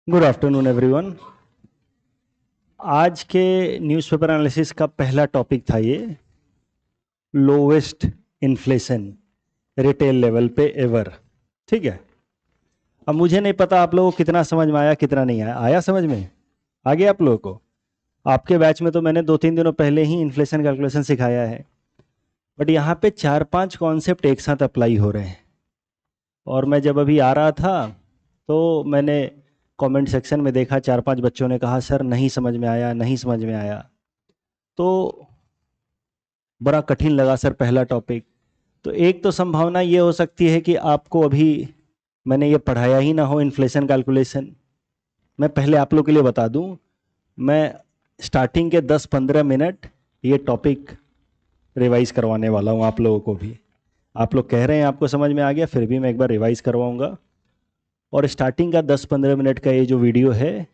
Good afternoon everyone. आज के newspaper analysis का पहला टॉपिक था ये लोवेस्ट इन्फ्लेशन रिटेल लेवल पे एवर। ठीक है, अब मुझे नहीं पता आप लोगों को कितना समझ में आया कितना नहीं आया। आया समझ में? आ गया आप लोगों को? आपके बैच में तो मैंने 2-3 दिनों पहले ही इन्फ्लेशन कैलकुलेशन सिखाया है, बट यहाँ पे 4-5 कॉन्सेप्ट एक साथ अप्लाई हो रहे हैं। और मैं जब अभी आ रहा था तो मैंने कमेंट सेक्शन में देखा 4-5 बच्चों ने कहा सर नहीं समझ में आया, नहीं समझ में आया। तो बड़ा कठिन लगा सर पहला टॉपिक। तो एक तो संभावना ये हो सकती है कि आपको अभी मैंने ये पढ़ाया ही ना हो इन्फ्लेशन कैलकुलेशन। मैं पहले आप लोग के लिए बता दूं, मैं स्टार्टिंग के 10-15 मिनट ये टॉपिक रिवाइज करवाने वाला हूँ आप लोगों को भी। आप लोग कह रहे हैं आपको समझ में आ गया, फिर भी मैं एक बार रिवाइज करवाऊंगा। और स्टार्टिंग का 10-15 मिनट का ये जो वीडियो है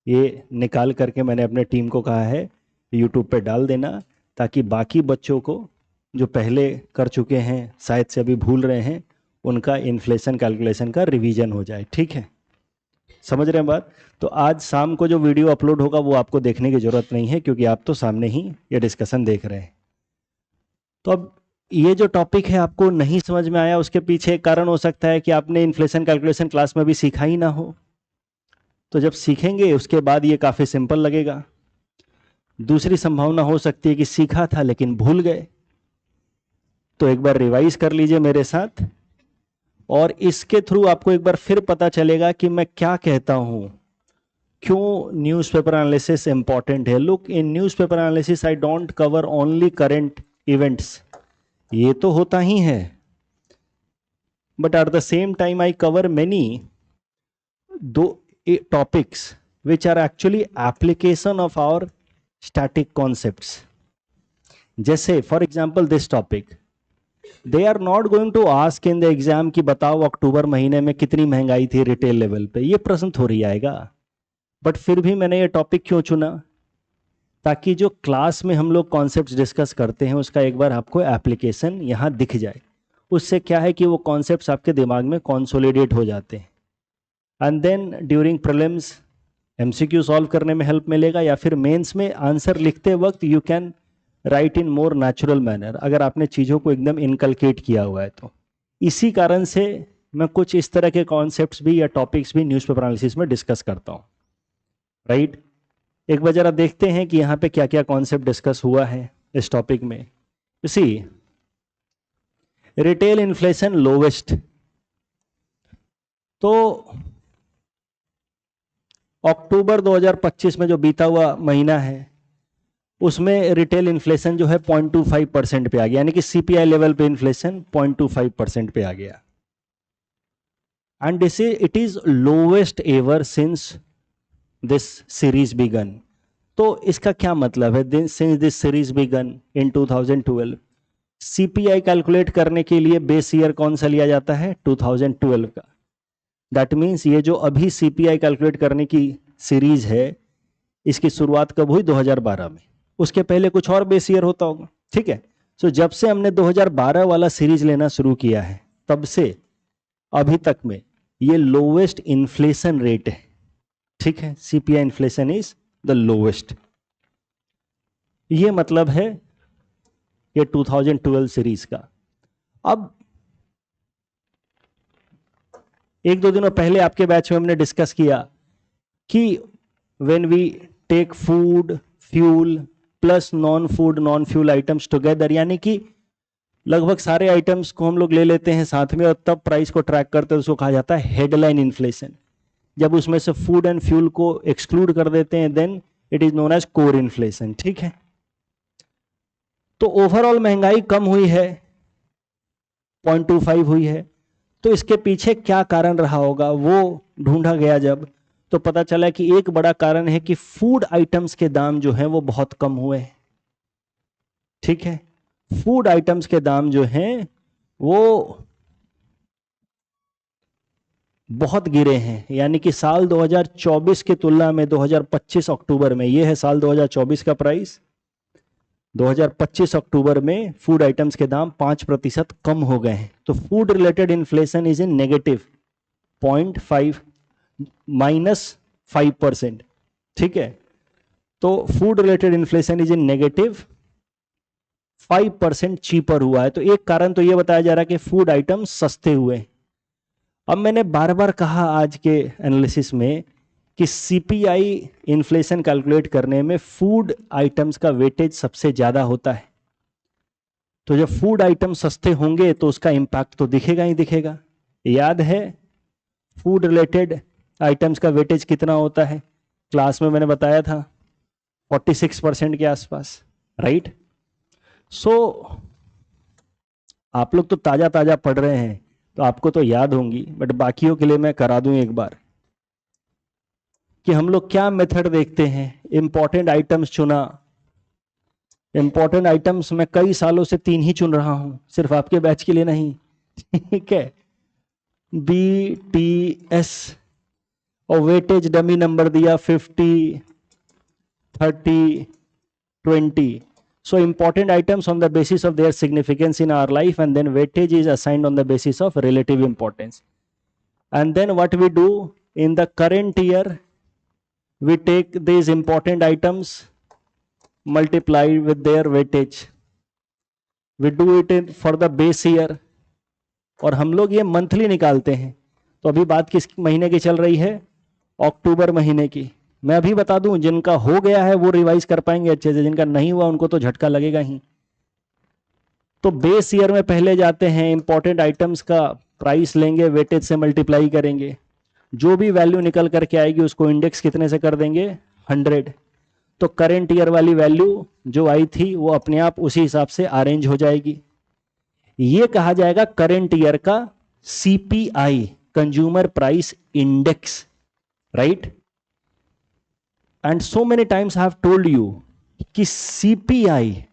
ये निकाल करके मैंने अपने टीम को कहा है यूट्यूब पे डाल देना, ताकि बाकी बच्चों को जो पहले कर चुके हैं शायद से अभी भूल रहे हैं उनका इन्फ्लेशन कैलकुलेशन का रिवीजन हो जाए। ठीक है, समझ रहे हैं बात? तो आज शाम को जो वीडियो अपलोड होगा वो आपको देखने की ज़रूरत नहीं है, क्योंकि आप तो सामने ही ये डिस्कशन देख रहे हैं। तो अब ये जो टॉपिक है आपको नहीं समझ में आया, उसके पीछे एक कारण हो सकता है कि आपने इन्फ्लेशन कैलकुलेशन क्लास में भी सीखा ही ना हो। तो जब सीखेंगे उसके बाद ये काफ़ी सिंपल लगेगा। दूसरी संभावना हो सकती है कि सीखा था लेकिन भूल गए, तो एक बार रिवाइज कर लीजिए मेरे साथ, और इसके थ्रू आपको एक बार फिर पता चलेगा कि मैं क्या कहता हूं, क्यों न्यूज़पेपर एनालिसिस इंपॉर्टेंट है। Look, in newspaper analysis I don't cover only current events, ये तो होता ही है, but at the same time I cover many दो topics which are actually application of our static concepts. जैसे for example this topic, they are not going to ask in the exam कि बताओ अक्टूबर महीने में कितनी महंगाई थी रिटेल लेवल पे, ये प्रश्न थोड़ी आएगा। बट फिर भी मैंने ये टॉपिक क्यों चुना? ताकि जो क्लास में हम लोग कॉन्सेप्ट्स डिस्कस करते हैं उसका एक बार आपको एप्लीकेशन यहाँ दिख जाए। उससे क्या है कि वो कॉन्सेप्ट्स आपके दिमाग में कॉन्सोलिडेट हो जाते हैं, and then during prelims MCQ solve करने में हेल्प मिलेगा, या फिर मेंस में आंसर लिखते वक्त you can write in more natural manner, अगर आपने चीज़ों को एकदम इनकलकेट किया हुआ है तो। इसी कारण से मैं कुछ इस तरह के कॉन्सेप्ट्स भी या टॉपिक्स भी न्यूज़पेपर एनालिसिस में डिस्कस करता हूँ। राइट, एक बार जरा देखते हैं कि यहाँ पे क्या क्या कॉन्सेप्ट डिस्कस हुआ है इस टॉपिक में। इसी रिटेल इन्फ्लेशन लोवेस्ट, तो अक्टूबर 2025 में जो बीता हुआ महीना है उसमें रिटेल इन्फ्लेशन जो है 0.25% पे आ गया, यानी कि सीपीआई लेवल पे इन्फ्लेशन 0.25% पे आ गया, and this it is lowest ever since this series began. तो इसका क्या मतलब है? Since this series began in 2012, CPI calculate करने के लिए बेस ईयर कौन सा लिया जाता है? 2012 का। दैट मीन्स ये जो अभी सीपीआई कैलकुलेट करने की सीरीज है इसकी शुरुआत कब हुई? 2012 में। उसके पहले कुछ और बेस ईयर होता होगा। ठीक है, सो जब से हमने 2012 वाला सीरीज लेना शुरू किया है तब से अभी तक में ये लोवेस्ट इन्फ्लेशन रेट है। ठीक है, CPI inflation is the lowest, ये मतलब है ये 2012 सीरीज का। अब एक दो दिनों पहले आपके बैच में हमने डिस्कस किया कि when we take food fuel plus non food non fuel items together, यानी कि लगभग सारे आइटम्स को हम लोग ले लेते हैं साथ में और तब प्राइस को ट्रैक करते हैं, उसको कहा जाता है हेडलाइन इन्फ्लेशन। जब उसमें से फूड एंड फ्यूल को एक्सक्लूड कर देते हैं then it is known as core inflation. ठीक है, तो ओवरऑल महंगाई कम हुई है, 0.25 हुई है। तो इसके पीछे क्या कारण रहा होगा वो ढूंढा गया जब, तो पता चला कि एक बड़ा कारण है कि फूड आइटम्स के दाम जो हैं वो बहुत कम हुए हैं। ठीक है, फूड आइटम्स के दाम जो हैं वो बहुत गिरे हैं, यानी कि साल 2024 की तुलना में 2025 अक्टूबर में, ये है साल 2024 का प्राइस, 2025 अक्टूबर में फूड आइटम्स के दाम 5% कम हो गए हैं। तो food related inflation is in negative 0.5 5%। ठीक है, तो food related inflation is in negative 5% cheaper हुआ है। तो एक कारण तो ये बताया जा रहा है कि फूड आइटम सस्ते हुए। अब मैंने बार बार कहा आज के एनालिसिस में कि सीपीआई इन्फ्लेशन कैलकुलेट करने में फूड आइटम्स का वेटेज सबसे ज्यादा होता है। तो जब फूड आइटम सस्ते होंगे तो उसका इंपैक्ट तो दिखेगा ही दिखेगा। याद है फूड रिलेटेड आइटम्स का वेटेज कितना होता है? क्लास में मैंने बताया था 46% के आसपास, राइट। सो आप लोग तो ताजा ताजा पढ़ रहे हैं तो आपको तो याद होंगी, बट बाकियों के लिए मैं करा दूं एक बार कि हम लोग क्या मेथड देखते हैं। इंपॉर्टेंट आइटम्स चुना, इंपॉर्टेंट आइटम्स मैं कई सालों से 3 ही चुन रहा हूं, सिर्फ आपके बैच के लिए नहीं। ठीक है, BTS और वेटेज डमी नंबर दिया 50, 30, 20। So important items on the basis of their significance in our life, and then weightage is assigned on the basis of relative importance. And then what we do in the current year, we take these important items, multiply with their weightage. We do it for the base year, और हम लोग ये monthly निकालते हैं। तो अभी बात किस महीने की चल रही है? अक्टूबर महीने की। मैं अभी बता दूं, जिनका हो गया है वो रिवाइज कर पाएंगे अच्छे से, जिनका नहीं हुआ उनको तो झटका लगेगा ही। तो बेस ईयर में पहले जाते हैं, इंपॉर्टेंट आइटम्स का प्राइस लेंगे, वेटेज से मल्टीप्लाई करेंगे, जो भी वैल्यू निकल करके आएगी उसको इंडेक्स कितने से कर देंगे? 100। तो करेंट ईयर वाली वैल्यू जो आई थी वो अपने आप उसी हिसाब से अरेंज हो जाएगी। ये कहा जाएगा करेंट ईयर का CPI, consumer price index, right. And so many times I have told you कि CPI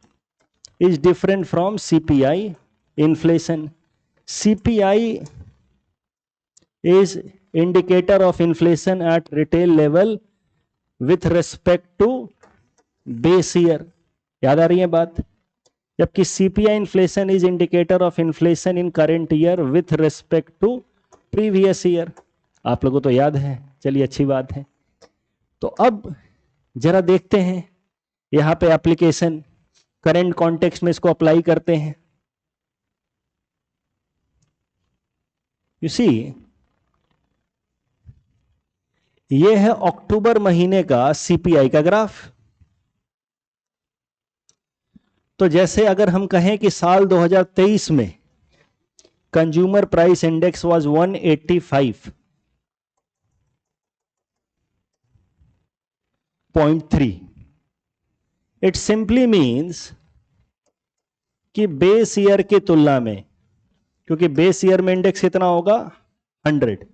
is different from CPI inflation. CPI is indicator of inflation at retail level with respect to base year. याद आ रही है बात? जबकि CPI inflation is indicator of inflation in current year with respect to previous year. आप लोगों को तो याद है, चलिए अच्छी बात है। तो अब जरा देखते हैं यहां पे एप्लीकेशन, करंट कॉन्टेक्स्ट में इसको अप्लाई करते हैं। यू सी, ये है अक्टूबर महीने का सीपीआई का ग्राफ। तो जैसे अगर हम कहें कि साल 2023 में consumer price index was 185.3, it simply means कि बेस ईयर की तुलना में, क्योंकि बेस ईयर में इंडेक्स कितना होगा? 100।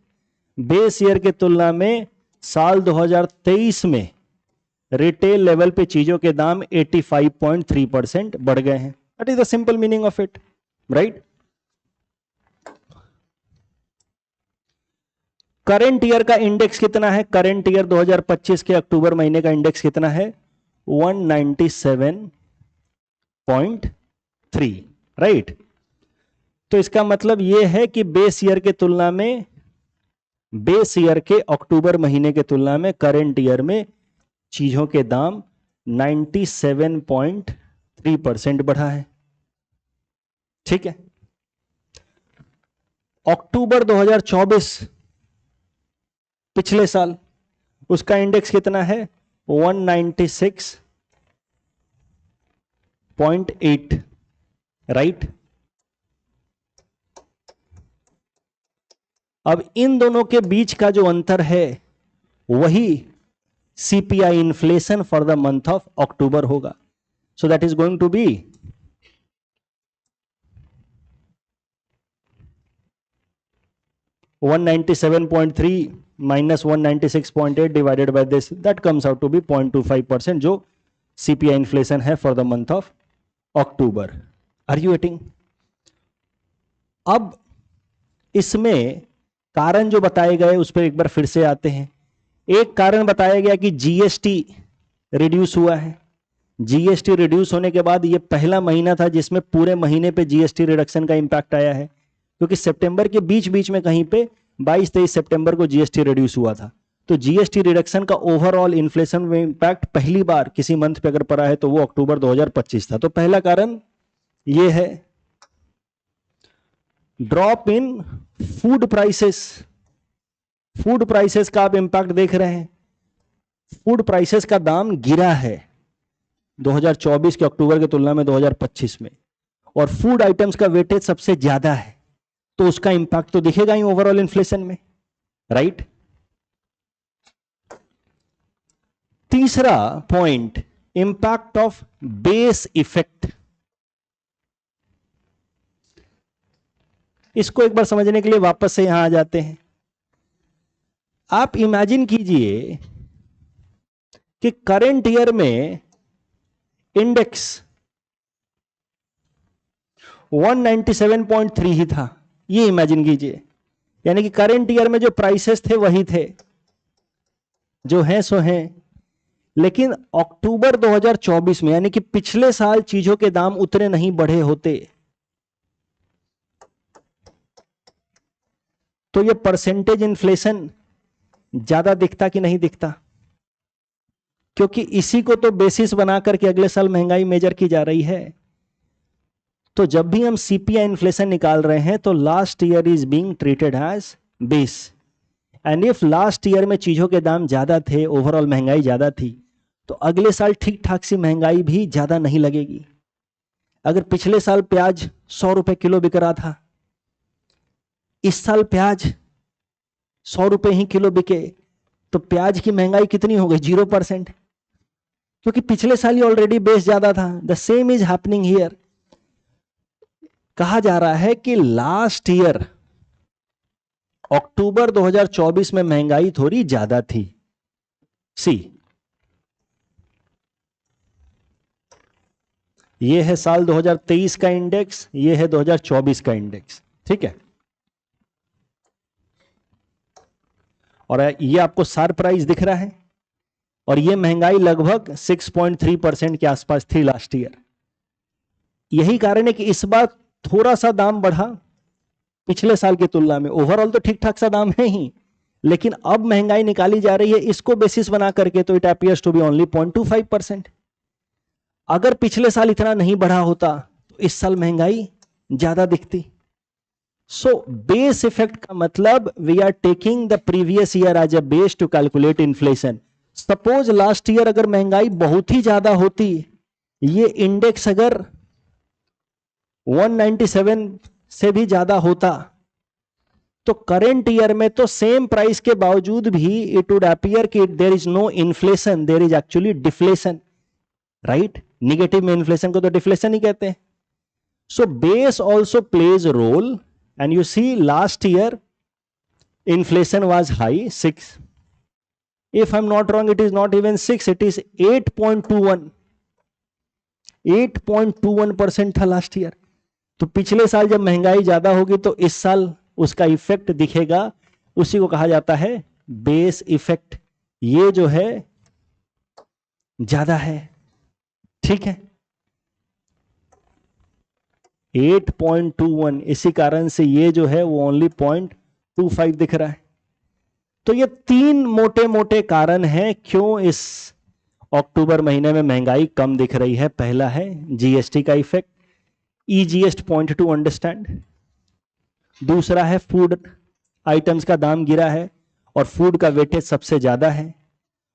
बेस ईयर की तुलना में साल 2023 में रिटेल लेवल पे चीजों के दाम 85.3% बढ़ गए हैं। That is the simple meaning of it, right. Current year का इंडेक्स कितना है? करंट ईयर 2025 के अक्टूबर महीने का इंडेक्स कितना है? 197.3, राइट। तो इसका मतलब यह है कि बेस ईयर के तुलना में, बेस ईयर के अक्टूबर महीने के तुलना में करंट ईयर में चीजों के दाम 97.3% बढ़ा है। ठीक है, अक्टूबर 2024 पिछले साल, उसका इंडेक्स कितना है? 196.8, राइट। अब इन दोनों के बीच का जो अंतर है वही CPI inflation for the month of October होगा। So that is going to be 197.3 minus 196.8 divided by this, that comes out to be 0.25%, जो CPI इन्फ्लेशन है for the month of October. Are you getting? अब इसमें कारण जो बताए गए उस पर एक बार फिर से आते हैं। एक कारण बताया गया कि जीएसटी रिड्यूस हुआ है। जीएसटी रिड्यूस होने के बाद ये पहला महीना था जिसमें पूरे महीने पे जीएसटी रिडक्शन का इंपैक्ट आया है, क्योंकि सितंबर के बीच बीच में कहीं पे 22-23 सितंबर को जीएसटी रिड्यूस हुआ था। तो जीएसटी रिडक्शन का ओवरऑल इन्फ्लेशन में इंपैक्ट पहली बार किसी मंथ पे अगर पड़ा है तो वो अक्टूबर 2025 था। तो पहला कारण ये है। Drop in food prices, food prices का आप इंपैक्ट देख रहे हैं। फूड प्राइसेस का दाम गिरा है 2024 के अक्टूबर की तुलना में 2025 में, और फूड आइटम्स का वेटेज सबसे ज्यादा है, तो उसका इंपैक्ट तो दिखेगा ही ओवरऑल इन्फ्लेशन में, राइट। तीसरा point, impact of base effect. इसको एक बार समझने के लिए वापस से यहां आ जाते हैं। आप इमेजिन कीजिए कि करंट ईयर में इंडेक्स 197.3 ही था, ये इमेजिन कीजिए। यानी कि करंट ईयर में जो प्राइसेस थे वही थे, जो हैं सो हैं। लेकिन अक्टूबर 2024 में, यानी कि पिछले साल चीजों के दाम उतने नहीं बढ़े होते, तो ये परसेंटेज इन्फ्लेशन ज्यादा दिखता कि नहीं दिखता? क्योंकि इसी को तो बेसिस बना करके अगले साल महंगाई मेजर की जा रही है। तो जब भी हम सीपीआई इन्फ्लेशन निकाल रहे हैं तो last year is being treated as base, and if last year में चीजों के दाम ज्यादा थे, ओवरऑल महंगाई ज्यादा थी, तो अगले साल ठीक ठाक सी महंगाई भी ज्यादा नहीं लगेगी। अगर पिछले साल प्याज 100 रुपए किलो बिक रहा था, इस साल प्याज 100 रुपए ही किलो बिके, तो प्याज की महंगाई कितनी हो गई? 0%, क्योंकि पिछले साल ही ऑलरेडी बेस ज्यादा था। The same is happening here. कहा जा रहा है कि लास्ट ईयर अक्टूबर 2024 में महंगाई थोड़ी ज्यादा थी। सी, ये है साल 2023 का इंडेक्स, ये है 2024 का इंडेक्स, ठीक है। और ये आपको सार प्राइस दिख रहा है, और ये महंगाई लगभग 6.3% के आसपास थी लास्ट ईयर। यही कारण है कि इस बार थोड़ा सा दाम बढ़ा पिछले साल की तुलना में। ओवरऑल तो ठीक ठाक सा दाम है ही, लेकिन अब महंगाई निकाली जा रही है इसको बेसिस बना करके, तो it appears to be only 0.25%। अगर पिछले साल इतना नहीं बढ़ा होता तो इस साल महंगाई ज्यादा दिखती। सो बेस इफेक्ट का मतलब we are taking the previous year as a base to calculate inflation. Suppose last year अगर महंगाई बहुत ही ज्यादा होती, ये इंडेक्स अगर 197 से भी ज्यादा होता, तो करंट ईयर में तो सेम प्राइस के बावजूद भी इट वुड अपीयर कि there is no inflation, there is actually deflation, right. Negative में इन्फ्लेशन को तो डिफ्लेशन ही कहते हैं। So base also plays role, and you see last year inflation was high, 6. If I'm not wrong, it is not even 6, it is 8.21. 8.21% था last year. तो पिछले साल जब महंगाई ज्यादा होगी तो इस साल उसका इफेक्ट दिखेगा। उसी को कहा जाता है बेस इफेक्ट। ये जो है ज्यादा है, ठीक है। 8.21, इसी कारण से ये जो है वो ओनली 0.25 दिख रहा है। तो ये तीन मोटे मोटे कारण हैं क्यों इस अक्टूबर महीने में महंगाई कम दिख रही है। पहला है जीएसटी का effect, easiest point two understand. दूसरा है फूड आइटम्स का दाम गिरा है और फूड का वेटेज सबसे ज्यादा है।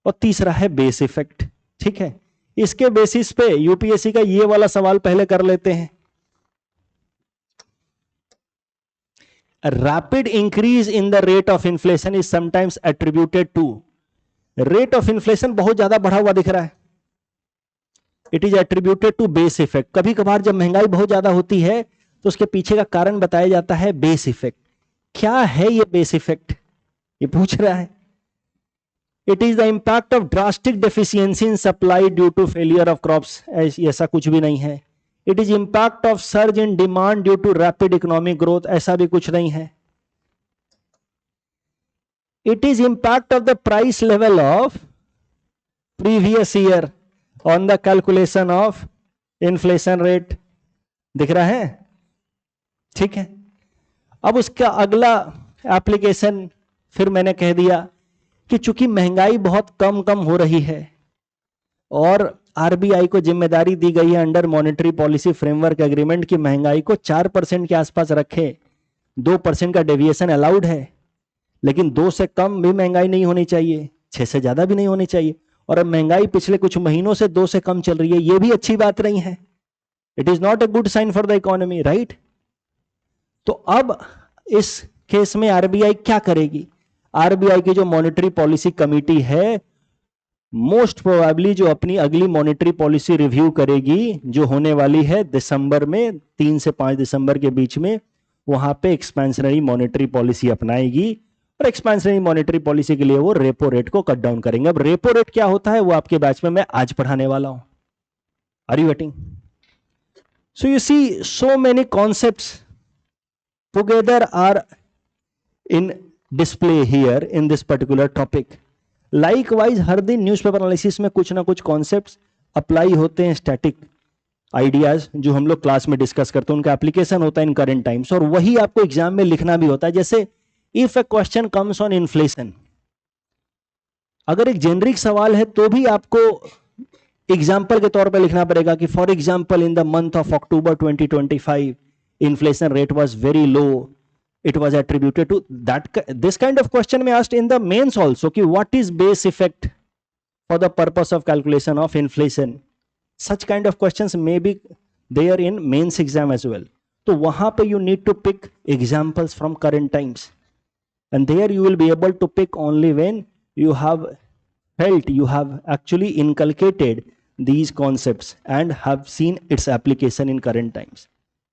और तीसरा है बेस इफेक्ट, ठीक है। इसके बेसिस पे यूपीएससी का ये वाला सवाल पहले कर लेते हैं। A rapid increase in the rate of inflation is sometimes attributed to, rate of inflation बहुत ज्यादा बढ़ा हुआ दिख रहा है, it is attributed to base effect। कभी कभार जब महंगाई बहुत ज्यादा होती है तो उसके पीछे का कारण बताया जाता है बेस इफेक्ट। क्या है ये बेस इफेक्ट, ये पूछ रहा है। It is the impact of drastic deficiency in supply due to failure of crops, ऐसा कुछ भी नहीं है। It is impact of surge in demand due to rapid economic growth, ऐसा भी कुछ नहीं है। It is impact of the price level of previous year on the calculation of inflation rate, दिख रहा है, ठीक है। अब उसका अगला एप्लीकेशन फिर मैंने कह दिया कि चूंकि महंगाई बहुत कम कम हो रही है और आरबीआई को जिम्मेदारी दी गई है under monetary policy framework agreement की महंगाई को 4% के आसपास रखे, 2% का डेविएशन अलाउड है, लेकिन 2 से कम भी महंगाई नहीं होनी चाहिए, 6 से ज्यादा भी नहीं होनी चाहिए। और अब महंगाई पिछले कुछ महीनों से 2 से कम चल रही है, यह भी अच्छी बात नहीं है। It is not a good sign for the economy, right? तो अब इस केस में आरबीआई क्या करेगी? आरबीआई की जो मॉनेटरी पॉलिसी कमेटी है, मोस्ट प्रोबेबली जो अपनी अगली मॉनेटरी पॉलिसी रिव्यू करेगी, जो होने वाली है दिसंबर में, 3 से 5 दिसंबर के बीच में, वहां पे एक्सपेंशनरी मॉनेटरी पॉलिसी अपनाएगी। और एक्सपेंशनरी मॉनेटरी पॉलिसी के लिए वो रेपो रेट को कट डाउन करेंगे। अब रेपो रेट क्या होता है वो आपके बैच में मैं आज पढ़ाने वाला हूं। Are you waiting? So you see so many concepts together are in display here in this particular topic. Likewise हर दिन न्यूज़पेपर एनालिसिस में कुछ ना कुछ कॉन्सेप्ट्स अप्लाई होते हैं, स्टैटिक आइडियाज जो हम लोग क्लास में डिस्कस करते हैं, उनका एप्लीकेशन होता है इन करंट टाइम्स, और वही आपको एग्जाम में लिखना भी होता है। जैसे if a question comes on inflation, अगर एक जेनरिक सवाल है तो भी आपको एग्जाम्पल के तौर पर लिखना पड़ेगा कि for example in the month of October 2025 inflation rate was very low, it was attributed to that. This kind of question may asked in the mains also, कि what is base effect for the purpose of calculation of inflation. Such kind of questions may be there in mains exam as well. तो वहां पे you need to pick examples from current times, and there you will be able to pick only when you have felt, you have actually inculcated these concepts and have seen its application in current times.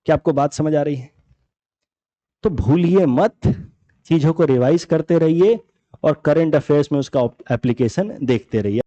क्या आपको बात समझ आ रही है? तो भूलिए मत, चीजों को रिवाइज करते रहिए और करंट अफेयर्स में उसका एप्लीकेशन देखते रहिए।